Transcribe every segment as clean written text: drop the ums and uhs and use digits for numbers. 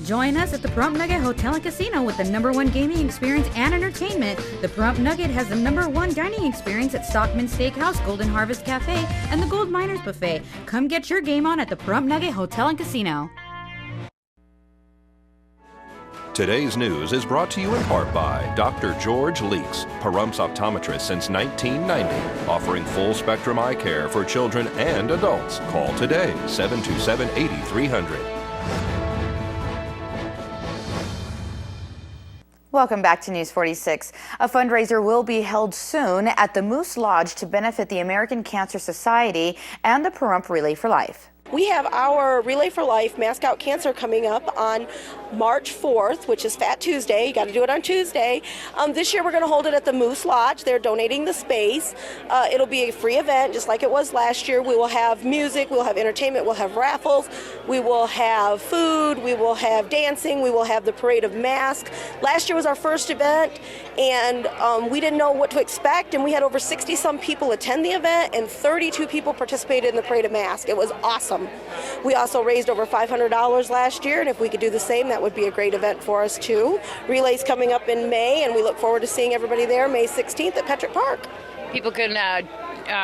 Join us at the Pahrump Nugget Hotel and Casino with the #1 gaming experience and entertainment. The Pahrump Nugget has the #1 dining experience at Stockman Steakhouse, Golden Harvest Cafe, and the Gold Miners Buffet. Come get your game on at the Pahrump Nugget Hotel and Casino. Today's news is brought to you in part by Dr. George Leeks, Pahrump's optometrist since 1990, offering full-spectrum eye care for children and adults. Call today, 727-8300. Welcome back to News 46. A fundraiser will be held soon at the Moose Lodge to benefit the American Cancer Society and the Pahrump Relay for Life. We have our Relay for Life Mask Out Cancer coming up on March 4th, which is Fat Tuesday. You got to do it on Tuesday. This year we're going to hold it at the Moose Lodge. They're donating the space. It'll be a free event, just like it was last year. We will have music, we'll have entertainment, we'll have raffles, we will have food, we will have dancing, we will have the parade of masks. Last year was our first event, and we didn't know what to expect, and we had over 60-some people attend the event, and 32 people participated in the parade of masks. It was awesome. We also raised over $500 last year, and if we could do the same, that would be a great event for us too. Relay's coming up in May, and we look forward to seeing everybody there May 16th at Petrick Park. People can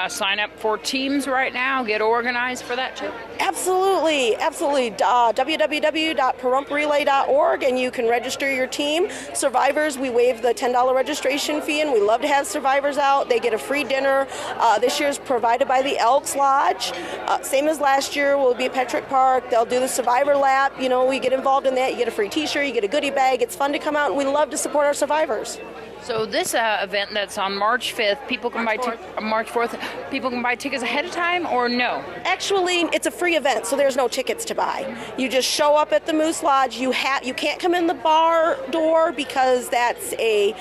sign up for teams right now, get organized for that too? Absolutely, absolutely. www.pahrumprelay.org, and you can register your team. Survivors, we waive the $10 registration fee, and we love to have survivors out. They get a free dinner. This year's provided by the Elks Lodge. Same as last year, we'll be at Petrick Park. They'll do the survivor lap. You know, we get involved in that. You get a free t-shirt, you get a goodie bag. It's fun to come out, and we love to support our survivors. So this event that's on March 5th, people can March 4th, people can buy tickets ahead of time or no? Actually, it's a free event, so there's no tickets to buy. You just show up at the Moose Lodge. You can't come in the bar door because that's a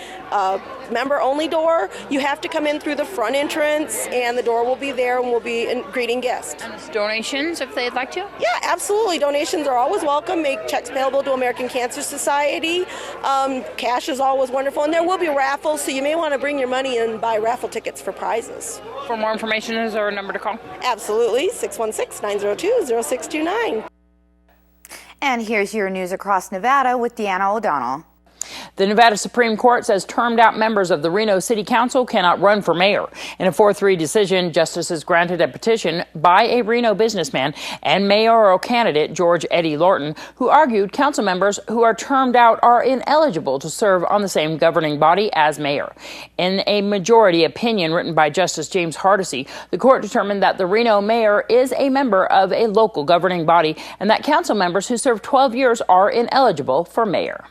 member-only door. You have to come in through the front entrance, and the door will be there, and we'll be greeting guests. And it's donations if they'd like to? Yeah, absolutely. Donations are always welcome. Make checks payable to American Cancer Society. Cash is always wonderful, and there will be raffles, so you may want to bring your money and buy raffle tickets for prizes. For more information, is there a number to call? Absolutely, 616-902-0629. And here's your news across Nevada with Deanna O'Donnell. The Nevada Supreme Court says termed-out members of the Reno City Council cannot run for mayor. In a 4-3 decision, justices granted a petition by a Reno businessman and mayoral candidate George Eddie Lorton, who argued council members who are termed out are ineligible to serve on the same governing body as mayor. In a majority opinion written by Justice James Hardesty, the court determined that the Reno mayor is a member of a local governing body and that council members who serve 12 years are ineligible for mayor.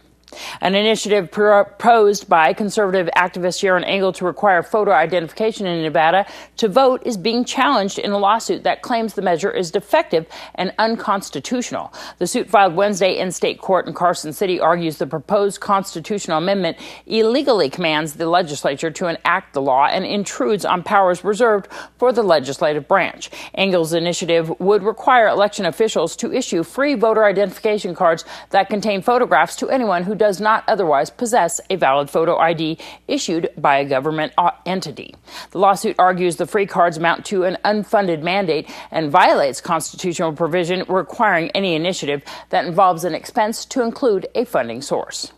An initiative proposed by conservative activist Sharon Engel to require photo identification in Nevada to vote is being challenged in a lawsuit that claims the measure is defective and unconstitutional. The suit filed Wednesday in state court in Carson City argues the proposed constitutional amendment illegally commands the legislature to enact the law and intrudes on powers reserved for the legislative branch. Engel's initiative would require election officials to issue free voter identification cards that contain photographs to anyone who does not otherwise possess a valid photo ID issued by a government entity. The lawsuit argues the free cards amount to an unfunded mandate and violates constitutional provision requiring any initiative that involves an expense to include a funding source.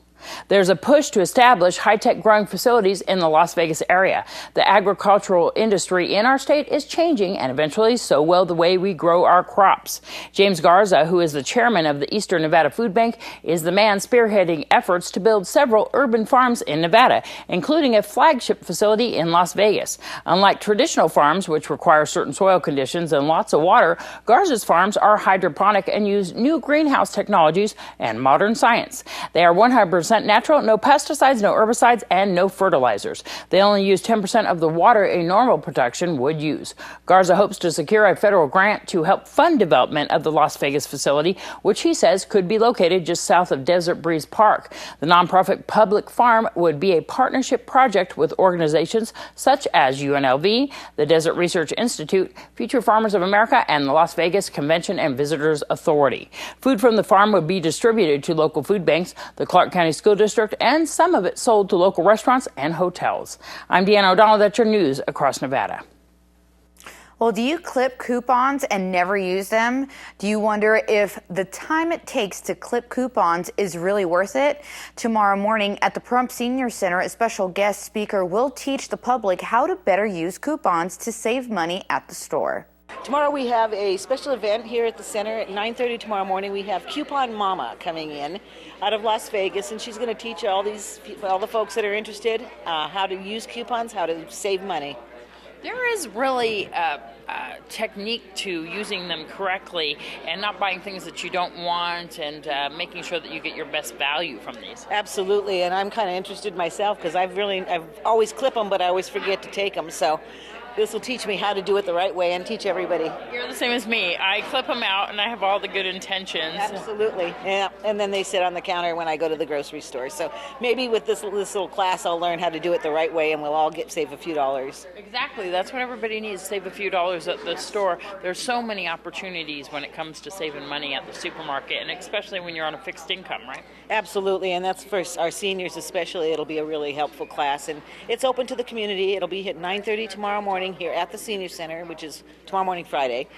There's a push to establish high-tech growing facilities in the Las Vegas area. The agricultural industry in our state is changing, and eventually so will the way we grow our crops. James Garza, who is the chairman of the Eastern Nevada Food Bank, is the man spearheading efforts to build several urban farms in Nevada, including a flagship facility in Las Vegas. Unlike traditional farms, which require certain soil conditions and lots of water, Garza's farms are hydroponic and use new greenhouse technologies and modern science. They are 100% natural, no pesticides, no herbicides, and no fertilizers. They only use 10% of the water a normal production would use. Garza hopes to secure a federal grant to help fund development of the Las Vegas facility, which he says could be located just south of Desert Breeze Park. The nonprofit public farm would be a partnership project with organizations such as UNLV, the Desert Research Institute, Future Farmers of America, and the Las Vegas Convention and Visitors Authority. Food from the farm would be distributed to local food banks, the Clark County School District, and some of it sold to local restaurants and hotels. I'm Deanna O'Donnell. That's your news across Nevada. Well, do you clip coupons and never use them? Do you wonder if the time it takes to clip coupons is really worth it? Tomorrow morning at the Pahrump Senior Center, a special guest speaker will teach the public how to better use coupons to save money at the store. Tomorrow we have a special event here at the center at 9:30 tomorrow morning. We have Coupon Mama coming in out of Las Vegas, and she's going to teach all the folks that are interested how to use coupons, how to save money. There is really a technique to using them correctly and not buying things that you don't want, and making sure that you get your best value from these. Absolutely, and I'm kind of interested myself because I've always clip them, but I always forget to take them. So this will teach me how to do it the right way and teach everybody. You're the same as me. I clip them out and I have all the good intentions. Absolutely, yeah. And then they sit on the counter when I go to the grocery store. So maybe with this little class, I'll learn how to do it the right way, and we'll all save a few dollars. Exactly. That's what everybody needs, save a few dollars at the store. There's so many opportunities when it comes to saving money at the supermarket, and especially when you're on a fixed income, right? Absolutely, and that's for our seniors especially. It'll be a really helpful class, and it's open to the community. It'll be at 9:30 tomorrow morning here at the Senior Center, which is tomorrow morning, Friday.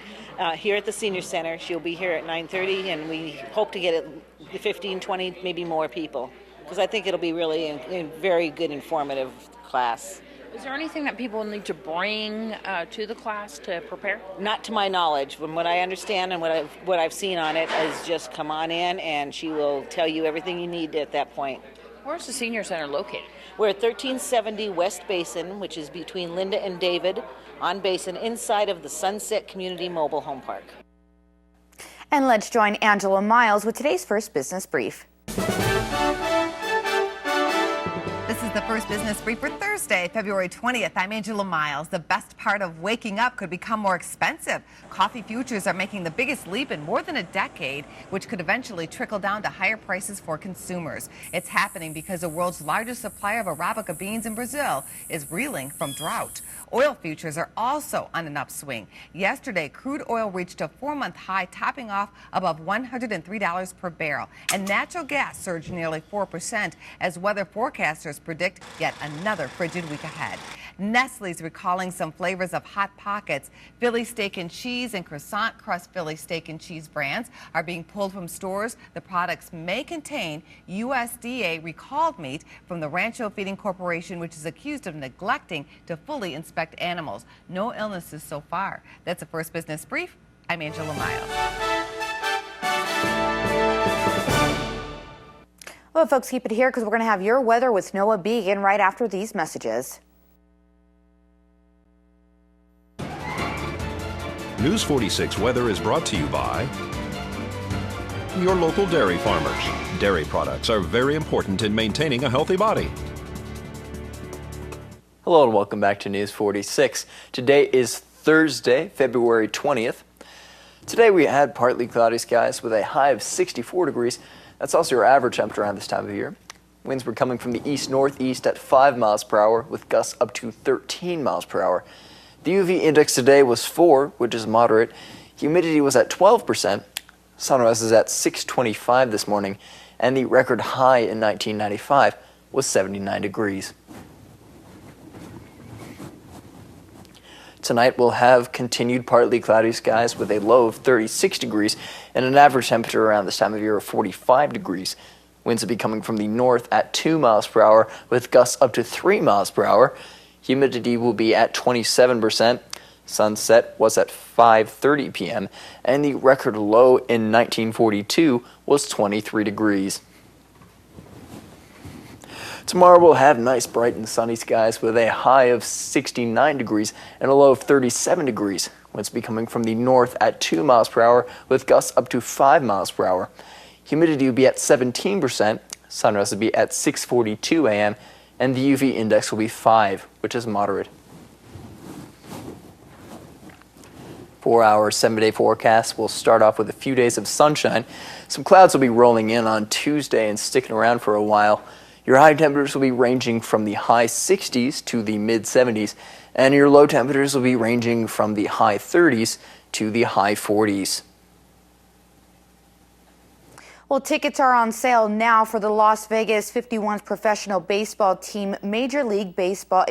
Here at the Senior Center, she'll be here at 9:30, and we hope to get 15, 20, maybe more people, because I think it'll be really a very good, informative class. Is there anything that people need to bring to the class to prepare? Not to my knowledge. From what I understand and what I've seen on it is just come on in, and she will tell you everything you need at that point. Where's the Senior Center located? We're at 1370 West Basin, which is between Linda and David on Basin, inside of the Sunset Community Mobile Home Park. And let's join Angela Miles with today's First Business Brief. This is the First Business Brief for Thursday, February 20th. I'm Angela Miles. The best part of waking up could become more expensive. Coffee futures are making the biggest leap in more than a decade, which could eventually trickle down to higher prices for consumers. It's happening because the world's largest supplier of Arabica beans in Brazil is reeling from drought. Oil futures are also on an upswing. Yesterday, crude oil reached a 4-month high, topping off above $103 per barrel. And natural gas surged nearly 4% as weather forecasters predict yet another frigid week ahead. Nestle's recalling some flavors of Hot Pockets. Philly Steak and Cheese and Croissant Crust Philly Steak and Cheese brands are being pulled from stores. The products may contain USDA recalled meat from the Rancho Feeding Corporation, which is accused of neglecting to fully inspect animals. No illnesses so far. That's the First Business Brief. I'm Angela Miles. Well, folks, keep it here because we're going to have your weather with Noah Began right after these messages. News 46 weather is brought to you by your local dairy farmers. Dairy products are very important in maintaining a healthy body. Hello and welcome back to News 46. Today is Thursday, February 20th. Today we had partly cloudy skies with a high of 64 degrees. That's also your average temperature around this time of year. Winds were coming from the east-northeast at 5 miles per hour with gusts up to 13 miles per hour. The UV index today was 4, which is moderate. Humidity was at 12%. Sunrise is at 6:25 this morning, and the record high in 1995 was 79 degrees. Tonight we'll have continued partly cloudy skies with a low of 36 degrees and an average temperature around this time of year of 45 degrees. Winds will be coming from the north at 2 miles per hour with gusts up to 3 miles per hour. Humidity will be at 27%. Sunset was at 5:30 p.m. and the record low in 1942 was 23 degrees. Tomorrow we'll have nice, bright and sunny skies with a high of 69 degrees and a low of 37 degrees. Winds be coming from the north at 2 miles per hour with gusts up to 5 miles per hour. Humidity will be at 17%. Sunrise will be at 6:42 a.m. and the UV index will be 5, which is moderate. For our 7-day forecast, we'll start off with a few days of sunshine. Some clouds will be rolling in on Tuesday and sticking around for a while. Your high temperatures will be ranging from the high 60s to the mid 70s, and your low temperatures will be ranging from the high 30s to the high 40s. Well, tickets are on sale now for the Las Vegas 51's professional baseball team Major League Baseball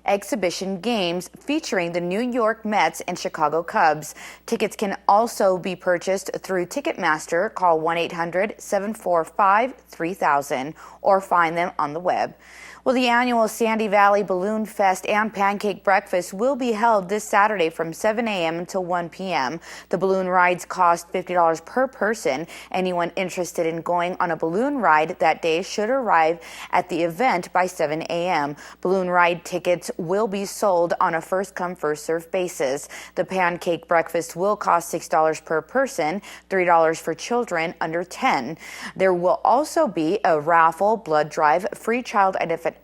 exhibition games featuring the New York Mets and Chicago Cubs. Tickets can also be purchased through Ticketmaster. Call 1-800-745-3000 or find them on the web. Well, the annual Sandy Valley Balloon Fest and Pancake Breakfast will be held this Saturday from 7 a.m. until 1 p.m. The balloon rides cost $50 per person. Anyone interested in going on a balloon ride that day should arrive at the event by 7 a.m. Balloon ride tickets will be sold on a first-come, first-served basis. The Pancake Breakfast will cost $6 per person, $3 for children under 10. There will also be a raffle, blood drive, free child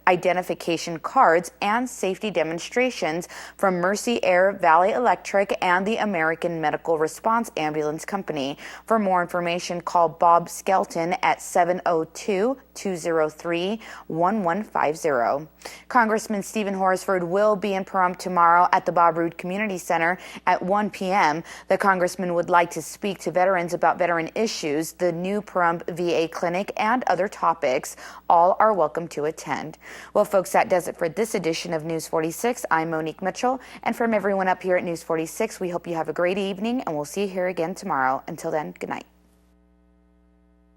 identification cards, and safety demonstrations from Mercy Air, Valley Electric, and the American Medical Response Ambulance Company. For more information, call Bob Skelton at 702-203-1150. Congressman Stephen Horsford will be in Pahrump tomorrow at the Bob Roode Community Center at 1 p.m. The congressman would like to speak to veterans about veteran issues, the new Pahrump VA clinic, and other topics. All are welcome to attend. Well, folks, that does it for this edition of News 46. I'm Monique Mitchell, and from everyone up here at News 46, we hope you have a great evening, and we'll see you here again tomorrow. Until then, good night.